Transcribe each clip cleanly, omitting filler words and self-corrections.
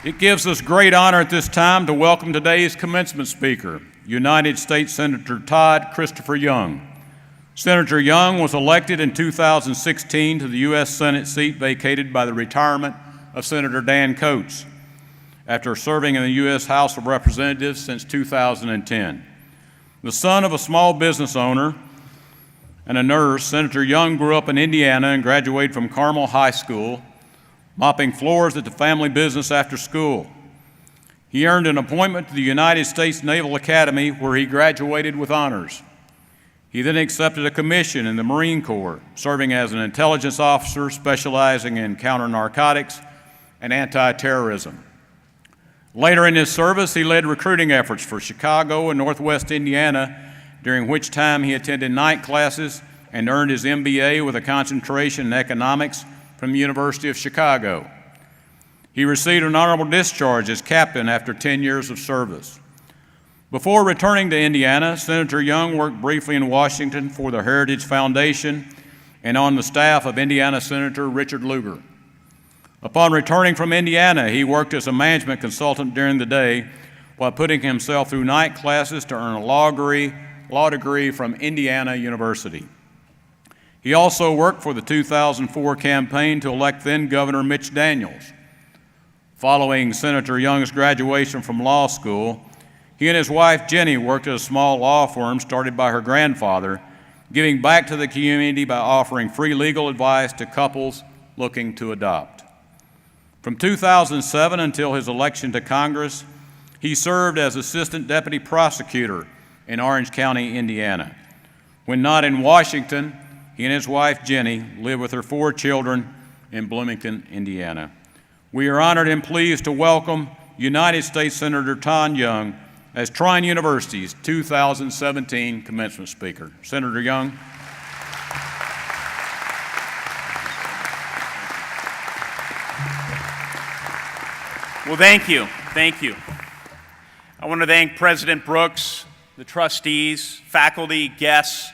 It gives us great honor at this time to welcome today's commencement speaker, United States Senator Todd Christopher Young. Senator Young was elected in 2016 to the U.S. Senate seat vacated by the retirement of Senator Dan Coates after serving in the U.S. House of Representatives since 2010. The son of a small business owner and a nurse, Senator Young grew up in Indiana and graduated from Carmel High School, mopping floors at the family business after school. He earned an appointment to the United States Naval Academy, where he graduated with honors. He then accepted a commission in the Marine Corps, serving as an intelligence officer specializing in counter-narcotics and anti-terrorism. Later in his service, he led recruiting efforts for Chicago and Northwest Indiana, during which time he attended night classes and earned his MBA with a concentration in economics from the University of Chicago. He received an honorable discharge as captain after 10 years of service. Before returning to Indiana, Senator Young worked briefly in Washington for the Heritage Foundation and on the staff of Indiana Senator Richard Lugar. Upon returning from Indiana, he worked as a management consultant during the day while putting himself through night classes to earn a law degree from Indiana University. He also worked for the 2004 campaign to elect then-Governor Mitch Daniels. Following Senator Young's graduation from law school, he and his wife Jenny worked at a small law firm started by her grandfather, giving back to the community by offering free legal advice to couples looking to adopt. From 2007 until his election to Congress, he served as Assistant Deputy Prosecutor in Orange County, Indiana. When not in Washington, he and his wife, Jenny, live with her 4 children in Bloomington, Indiana. We are honored and pleased to welcome United States Senator Todd Young as Trine University's 2017 commencement speaker. Senator Young. Well, thank you. Thank you. I want to thank President Brooks, the trustees, faculty, guests,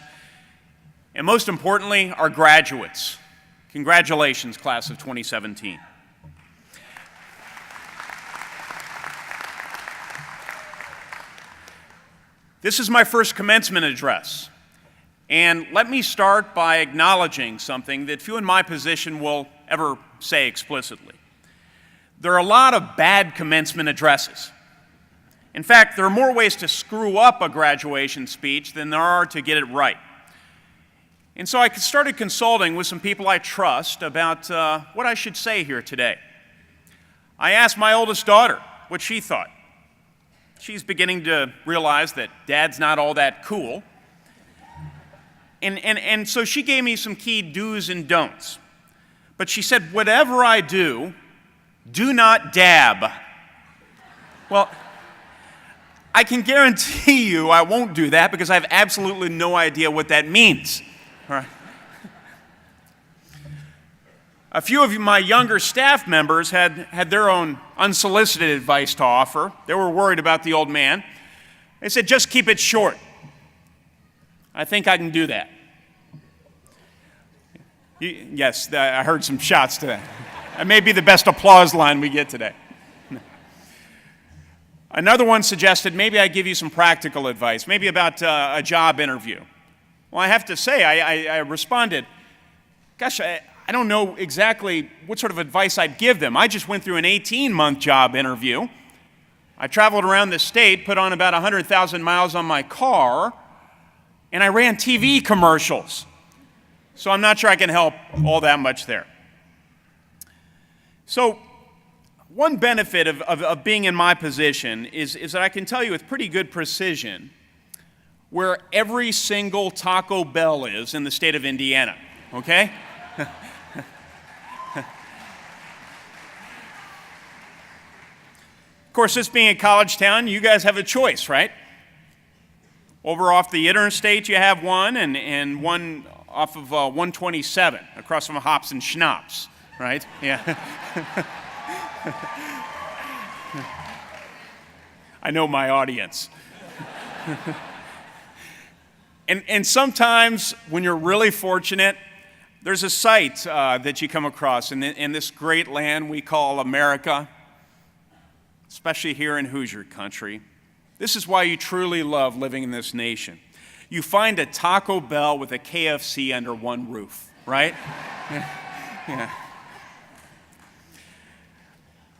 and most importantly, our graduates. Congratulations, class of 2017. This is my first commencement address, and let me start by acknowledging something that few in my position will ever say explicitly. There are a lot of bad commencement addresses. In fact, there are more ways to screw up a graduation speech than there are to get it right. And so I started consulting with some people I trust about what I should say here today. I asked my oldest daughter what she thought. She's beginning to realize that Dad's not all that cool. And so she gave me some key do's and don'ts. But she said, whatever I do, do not dab. Well, I can guarantee you I won't do that because I have absolutely no idea what that means. All right. A few of my younger staff members had their own unsolicited advice to offer. They were worried about the old man. They said, just keep it short. I think I can do that. Yes, I heard some shots to that. That may be the best applause line we get today. Another one suggested maybe I give you some practical advice, maybe about a job interview. Well, I have to say, I responded, gosh, I don't know exactly what sort of advice I'd give them. I just went through an 18-month job interview. I traveled around the state, put on about 100,000 miles on my car, and I ran TV commercials. So I'm not sure I can help all that much there. So one benefit of being in my position is that I can tell you with pretty good precision where every single Taco Bell is in the state of Indiana, okay? Of course, this being a college town, you guys have a choice, right? Over off the interstate, you have one, and one off of 127, across from Hops and Schnapps, right? Yeah. I know my audience. And sometimes, when you're really fortunate, there's a sight that you come across in this great land we call America. especially here in Hoosier country. This is why you truly love living in this nation. You find a Taco Bell with a KFC under one roof, right? Yeah.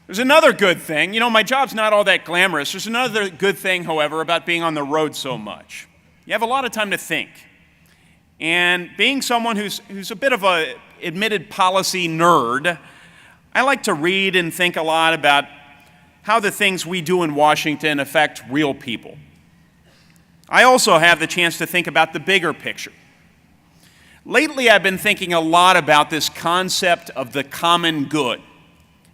There's another good thing. You know, my job's not all that glamorous. There's another good thing, however, about being on the road so much. You have a lot of time to think. And being someone who's a bit of a admitted policy nerd, I like to read and think a lot about how the things we do in Washington affect real people. I also have the chance to think about the bigger picture. Lately, I've been thinking a lot about this concept of the common good.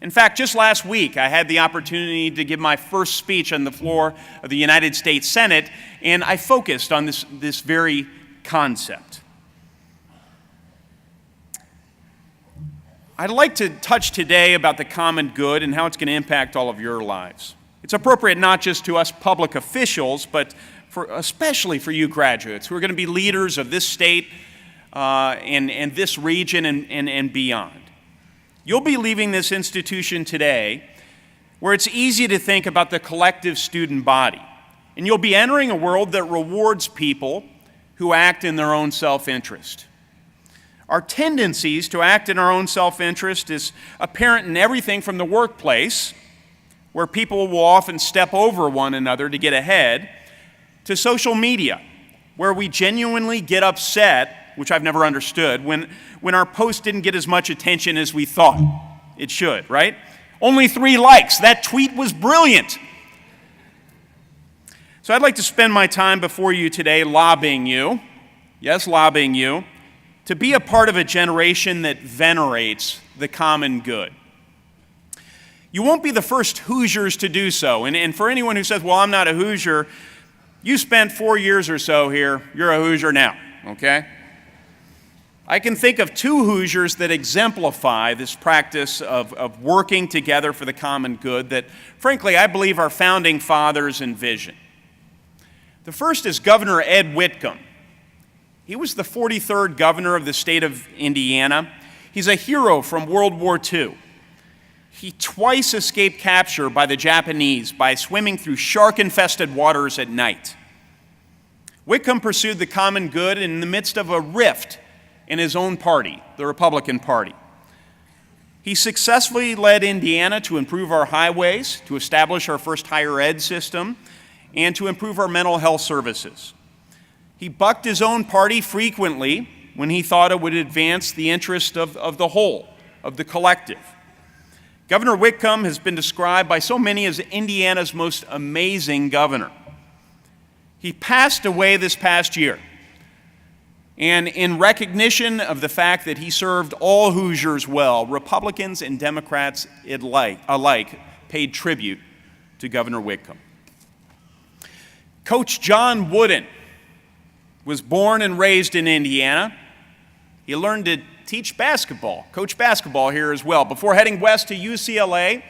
In fact, just last week, I had the opportunity to give my first speech on the floor of the United States Senate, and I focused on this very concept. I'd like to touch today about the common good and how it's going to impact all of your lives. It's appropriate not just to us public officials, but especially for you graduates who are going to be leaders of this state and this region and beyond. You'll be leaving this institution today where it's easy to think about the collective student body, and you'll be entering a world that rewards people who act in their own self-interest. Our tendencies to act in our own self-interest is apparent in everything from the workplace, where people will often step over one another to get ahead, to social media, where we genuinely get upset, which I've never understood, when our post didn't get as much attention as we thought it should, right? Only 3 likes. That tweet was brilliant. So I'd like to spend my time before you today lobbying you, yes, lobbying you, to be a part of a generation that venerates the common good. You won't be the first Hoosiers to do so. And for anyone who says, well, I'm not a Hoosier, you spent 4 years or so here, you're a Hoosier now, okay? I can think of 2 Hoosiers that exemplify this practice of working together for the common good that, frankly, I believe our founding fathers envisioned. The first is Governor Ed Whitcomb. He was the 43rd governor of the state of Indiana. He's a hero from World War II. He twice escaped capture by the Japanese by swimming through shark-infested waters at night. Whitcomb pursued the common good in the midst of a rift in his own party, the Republican Party. He successfully led Indiana to improve our highways, to establish our first higher ed system, and to improve our mental health services. He bucked his own party frequently when he thought it would advance the interest of the whole, of the collective. Governor Whitcomb has been described by so many as Indiana's most amazing governor. He passed away this past year. And in recognition of the fact that he served all Hoosiers well, Republicans and Democrats alike paid tribute to Governor Whitcomb. Coach John Wooden was born and raised in Indiana. He learned to teach basketball, coach basketball here as well, before heading west to UCLA,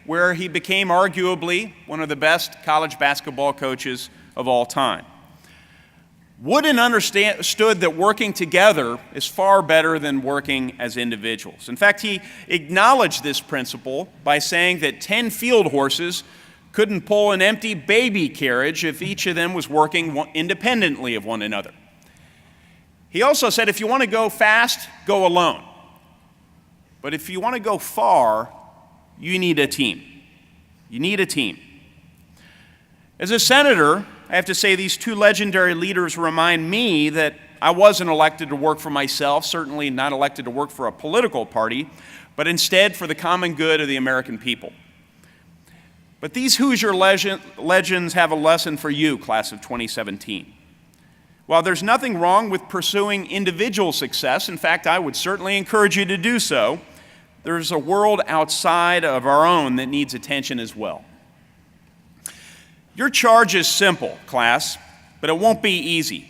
where he became arguably one of the best college basketball coaches of all time. Wooden understood that working together is far better than working as individuals. In fact, he acknowledged this principle by saying that 10 field horses couldn't pull an empty baby carriage if each of them was working independently of one another. He also said, if you want to go fast, go alone. But if you want to go far, you need a team. You need a team. As a senator, I have to say these 2 legendary leaders remind me that I wasn't elected to work for myself, certainly not elected to work for a political party, but instead for the common good of the American people. But these Hoosier legends have a lesson for you, class of 2017. While there's nothing wrong with pursuing individual success, in fact, I would certainly encourage you to do so, there's a world outside of our own that needs attention as well. Your charge is simple, class, but it won't be easy.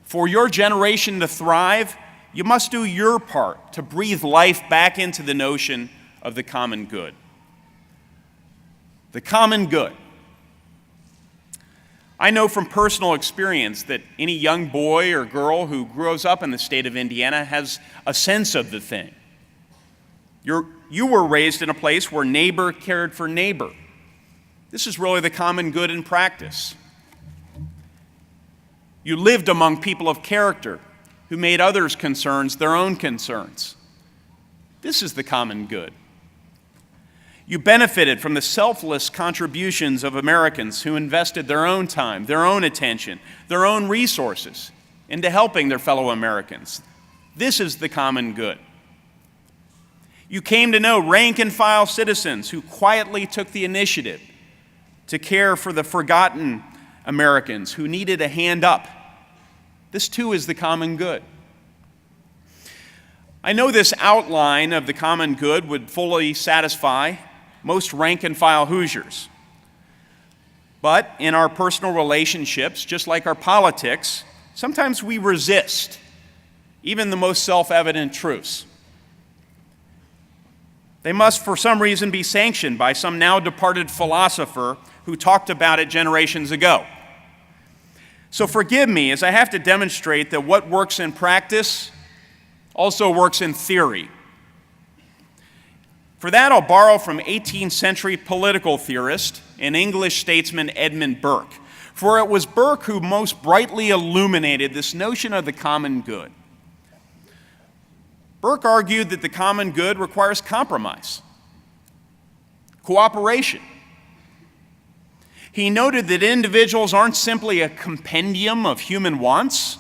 For your generation to thrive, you must do your part to breathe life back into the notion of the common good. The common good. I know from personal experience that any young boy or girl who grows up in the state of Indiana has a sense of the thing. You were raised in a place where neighbor cared for neighbor. This is really the common good in practice. You lived among people of character who made others' concerns their own concerns. This is the common good. You benefited from the selfless contributions of Americans who invested their own time, their own attention, their own resources into helping their fellow Americans. This is the common good. You came to know rank-and-file citizens who quietly took the initiative to care for the forgotten Americans who needed a hand up. This too is the common good. I know this outline of the common good would fully satisfy most rank-and-file Hoosiers. But in our personal relationships, just like our politics, sometimes we resist even the most self-evident truths. They must, for some reason, be sanctioned by some now-departed philosopher who talked about it generations ago. So forgive me as I have to demonstrate that what works in practice also works in theory. For that, I'll borrow from 18th century political theorist and English statesman Edmund Burke. For it was Burke who most brightly illuminated this notion of the common good. Burke argued that the common good requires compromise, cooperation. He noted that individuals aren't simply a compendium of human wants,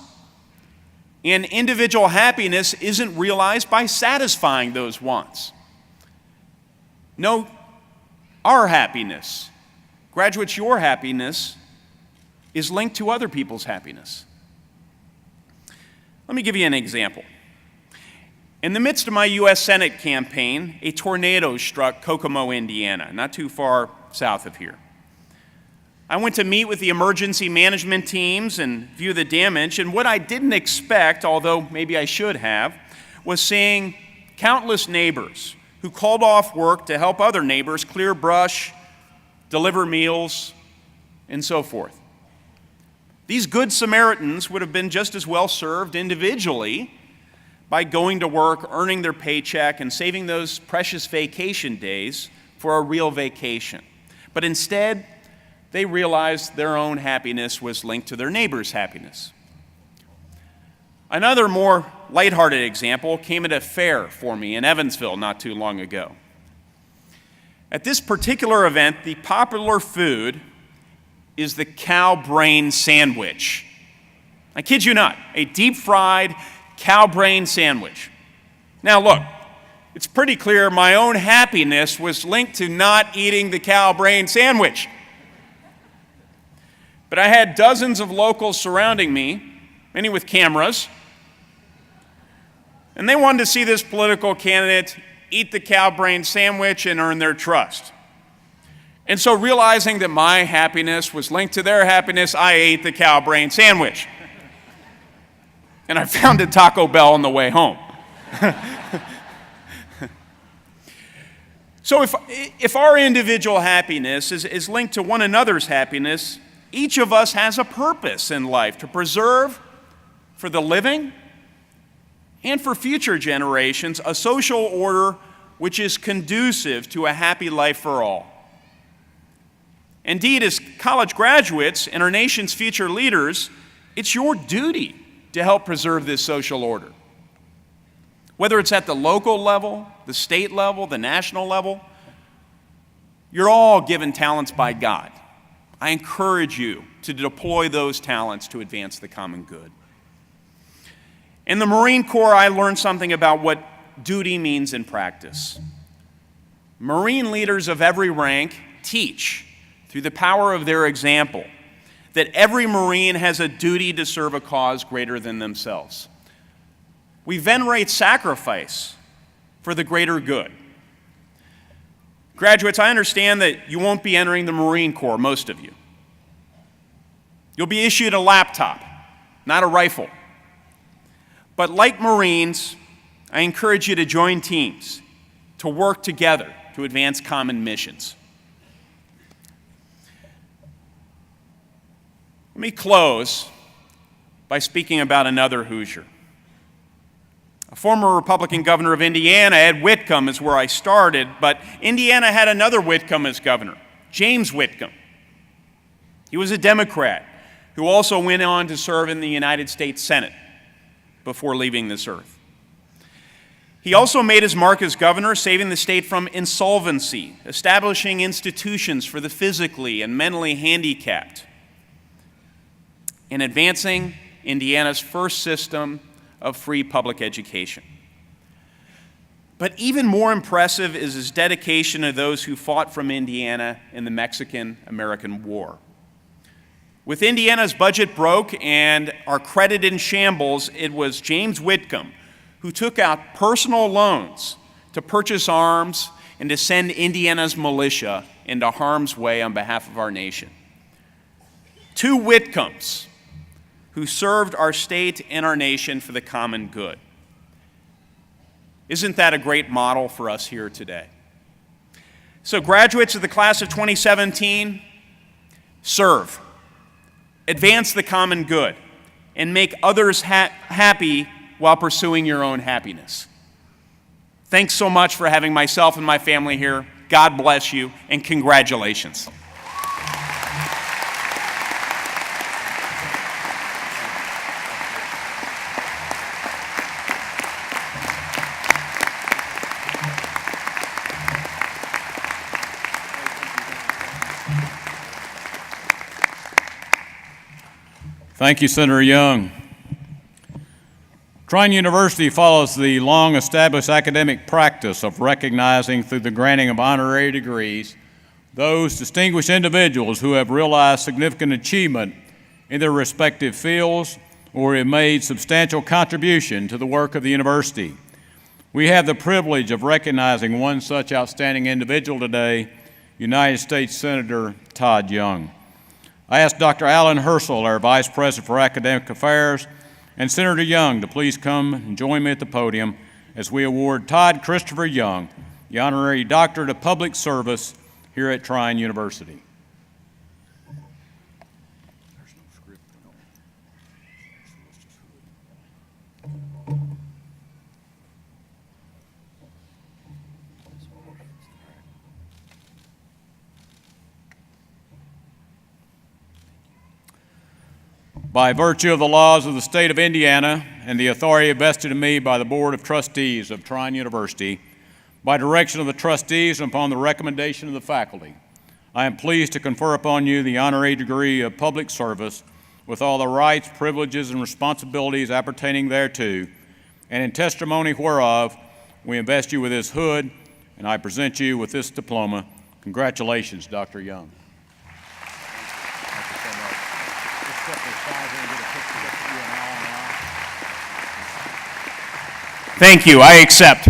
and individual happiness isn't realized by satisfying those wants. No, our happiness, graduates, your happiness, is linked to other people's happiness. Let me give you an example. In the midst of my U.S. Senate campaign, a tornado struck Kokomo, Indiana, not too far south of here. I went to meet with the emergency management teams and view the damage, and what I didn't expect, although maybe I should have, was seeing countless neighbors who called off work to help other neighbors clear brush, deliver meals, and so forth. These good Samaritans would have been just as well served individually by going to work, earning their paycheck, and saving those precious vacation days for a real vacation. But instead, they realized their own happiness was linked to their neighbor's happiness. Another more lighthearted example came at a fair for me in Evansville not too long ago. At this particular event, the popular food is the cow brain sandwich. I kid you not, a deep-fried cow brain sandwich. Now look, it's pretty clear my own happiness was linked to not eating the cow brain sandwich. But I had dozens of locals surrounding me, many with cameras, and they wanted to see this political candidate eat the cow brain sandwich and earn their trust. And so realizing that my happiness was linked to their happiness, I ate the cow brain sandwich. And I found a Taco Bell on the way home. So if our individual happiness is linked to one another's happiness, each of us has a purpose in life to preserve for the living and for future generations a social order which is conducive to a happy life for all. Indeed, as college graduates and our nation's future leaders, it's your duty to help preserve this social order. Whether it's at the local level, the state level, the national level, you're all given talents by God. I encourage you to deploy those talents to advance the common good. In the Marine Corps, I learned something about what duty means in practice. Marine leaders of every rank teach, through the power of their example, that every Marine has a duty to serve a cause greater than themselves. We venerate sacrifice for the greater good. Graduates, I understand that you won't be entering the Marine Corps, most of you. You'll be issued a laptop, not a rifle. But like Marines, I encourage you to join teams, to work together to advance common missions. Let me close by speaking about another Hoosier. A former Republican governor of Indiana, Ed Whitcomb, is where I started, but Indiana had another Whitcomb as governor, James Whitcomb. He was a Democrat who also went on to serve in the United States Senate before leaving this earth. He also made his mark as governor, saving the state from insolvency, establishing institutions for the physically and mentally handicapped, and advancing Indiana's first system of free public education. But even more impressive is his dedication to those who fought from Indiana in the Mexican-American War. With Indiana's budget broke and our credit in shambles, it was James Whitcomb who took out personal loans to purchase arms and to send Indiana's militia into harm's way on behalf of our nation. Two Whitcombs who served our state and our nation for the common good. Isn't that a great model for us here today? So graduates of the class of 2017, serve, advance the common good, and make others happy while pursuing your own happiness. Thanks so much for having myself and my family here. God bless you, and congratulations. Thank you, Senator Young. Trine University follows the long-established academic practice of recognizing through the granting of honorary degrees those distinguished individuals who have realized significant achievement in their respective fields or have made substantial contribution to the work of the university. We have the privilege of recognizing one such outstanding individual today, United States Senator Todd Young. I ask Dr. Alan Herschel, our Vice President for Academic Affairs, and Senator Young to please come and join me at the podium as we award Todd Christopher Young the Honorary Doctorate of Public Service here at Trine University. By virtue of the laws of the state of Indiana and the authority vested in me by the Board of Trustees of Trine University, by direction of the trustees and upon the recommendation of the faculty, I am pleased to confer upon you the honorary degree of public service with all the rights, privileges, and responsibilities appertaining thereto, and in testimony whereof, we invest you with this hood, and I present you with this diploma. Congratulations, Dr. Young. Thank you. I accept.